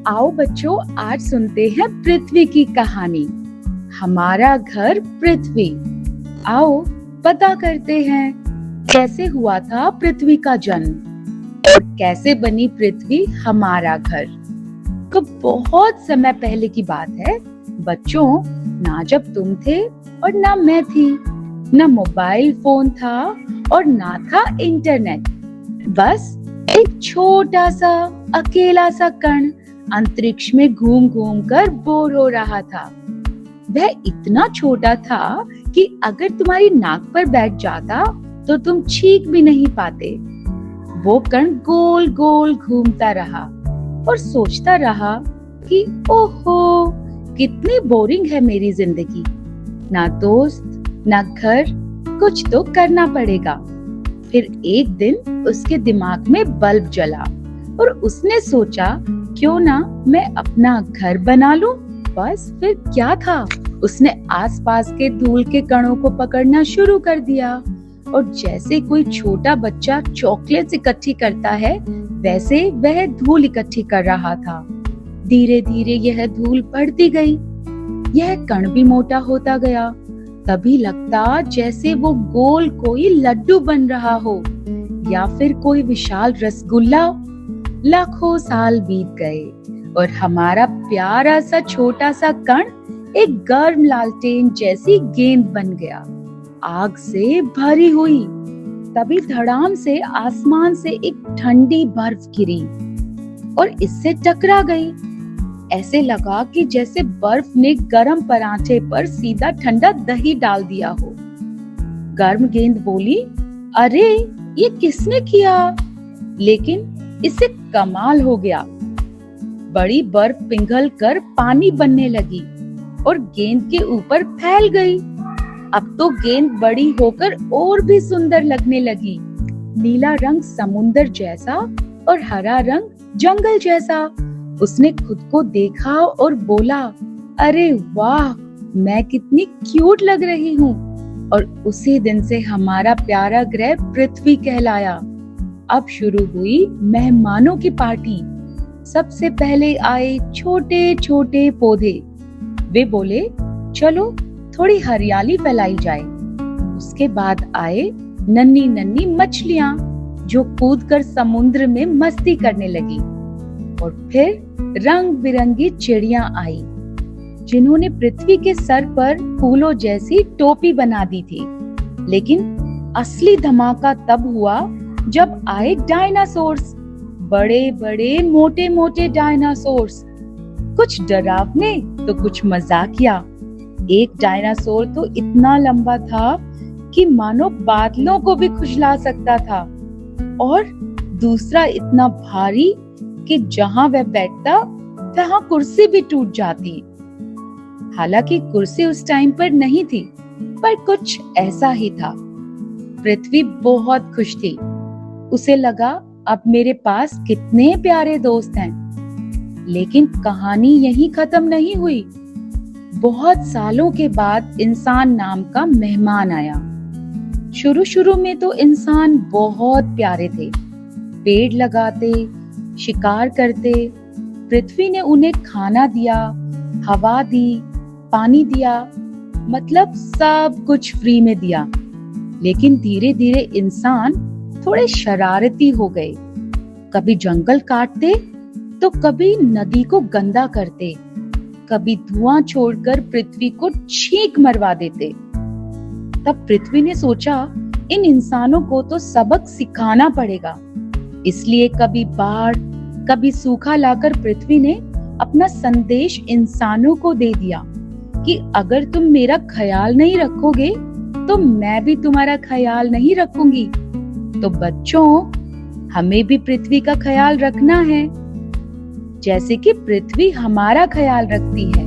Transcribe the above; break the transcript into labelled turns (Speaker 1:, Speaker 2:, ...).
Speaker 1: आओ बच्चों, आज सुनते हैं पृथ्वी की कहानी। हमारा घर पृथ्वी। आओ पता करते हैं कैसे हुआ था पृथ्वी का जन्म और कैसे बनी पृथ्वी हमारा घर। तो बहुत समय पहले की बात है बच्चों, ना जब तुम थे और ना मैं थी, ना मोबाइल फोन था और ना था इंटरनेट। बस एक छोटा सा अकेला सा कण अंतरिक्ष में घूम घूम कर बोर हो रहा था। वह इतना छोटा था कि अगर तुम्हारी नाक पर बैठ जाता तो तुम चीख भी नहीं पाते। वो कण गोल गोल घूमता रहा और सोचता रहा कि ओहो, कितनी बोरिंग है मेरी जिंदगी। ना दोस्त ना घर, कुछ तो करना पड़ेगा। फिर एक दिन उसके दिमाग में बल्ब जला और उसने सोचा क्यों ना मैं अपना घर बना लूं। बस फिर क्या था, उसने आसपास के धूल के कणों को पकड़ना शुरू कर दिया और जैसे कोई छोटा बच्चा चॉकलेट्स इकट्ठी करता है वैसे वह धूल इकट्ठी कर रहा था। धीरे धीरे यह धूल बढ़ती गई, यह कण भी मोटा होता गया। तभी लगता जैसे वो गोल कोई लड्डू बन रहा हो या फिर कोई विशाल रसगुल्ला। लाखों साल बीत गए और हमारा प्यारा सा छोटा सा कण एक गर्म लालटेन जैसी गेंद बन गया, आग से भरी हुई। तभी धड़ाम से आसमान से एक ठंडी बर्फ गिरी और इससे टकरा गई। ऐसे लगा कि जैसे बर्फ ने गर्म पराठे पर सीधा ठंडा दही डाल दिया हो। गर्म गेंद बोली, अरे ये किसने किया? लेकिन इससे कमाल हो गया। बड़ी बर्फ पिघल कर पानी बनने लगी और गेंद के ऊपर फैल गई। अब तो गेंद बड़ी होकर और भी सुंदर लगने लगी। नीला रंग समुंदर जैसा और हरा रंग जंगल जैसा। उसने खुद को देखा और बोला, अरे वाह, मैं कितनी क्यूट लग रही हूँ। और उसी दिन से हमारा प्यारा ग्रह पृथ्वी कहलाया। अब शुरू हुई मेहमानों की पार्टी। सबसे पहले आए छोटे छोटे पौधे। वे बोले, चलो थोड़ी हरियाली फैलाई जाए। उसके बाद आए नन्ही नन्ही मछलियां जो कूदकर समुद्र में मस्ती करने लगी। और फिर रंग बिरंगी चिड़ियां आई जिन्होंने पृथ्वी के सर पर फूलों जैसी टोपी बना दी थी। लेकिन असली धमाका तब हुआ जब आए डायनासोर्स। बड़े बड़े मोटे मोटे डायनासोर्स, कुछ डरावने तो कुछ मजाकिया। एक डायनासोर तो इतना लंबा था कि मानो बादलों को भी खुजला सकता था और दूसरा इतना भारी कि जहां वह बैठता वहां कुर्सी भी टूट जाती। हालांकि कुर्सी उस टाइम पर नहीं थी, पर कुछ ऐसा ही था। पृथ्वी बहुत खुश थी। उसे लगा अब मेरे पास कितने प्यारे दोस्त हैं। लेकिन कहानी यहीं खत्म नहीं हुई। बहुत सालों के बाद इंसान नाम का मेहमान आया। शुरू शुरू में तो इंसान बहुत प्यारे थे। पेड़ लगाते, शिकार करते। पृथ्वी ने उन्हें खाना दिया, हवा दी, पानी दिया, मतलब सब कुछ फ्री में दिया। लेकिन धीरे धीरे इंसान थोड़े शरारती हो गए। कभी जंगल काटते तो कभी नदी को गंदा करते, कभी धुआं छोड़कर पृथ्वी को छींक मरवा देते। तब पृथ्वी ने सोचा इन इंसानों को तो सबक सिखाना पड़ेगा। इसलिए कभी बाढ़ कभी सूखा लाकर पृथ्वी ने अपना संदेश इंसानों को दे दिया कि अगर तुम मेरा ख्याल नहीं रखोगे तो मैं भी तुम्हारा ख्याल नहीं रखूंगी। तो बच्चों, हमें भी पृथ्वी का ख्याल रखना है, जैसे कि पृथ्वी हमारा ख्याल रखती है।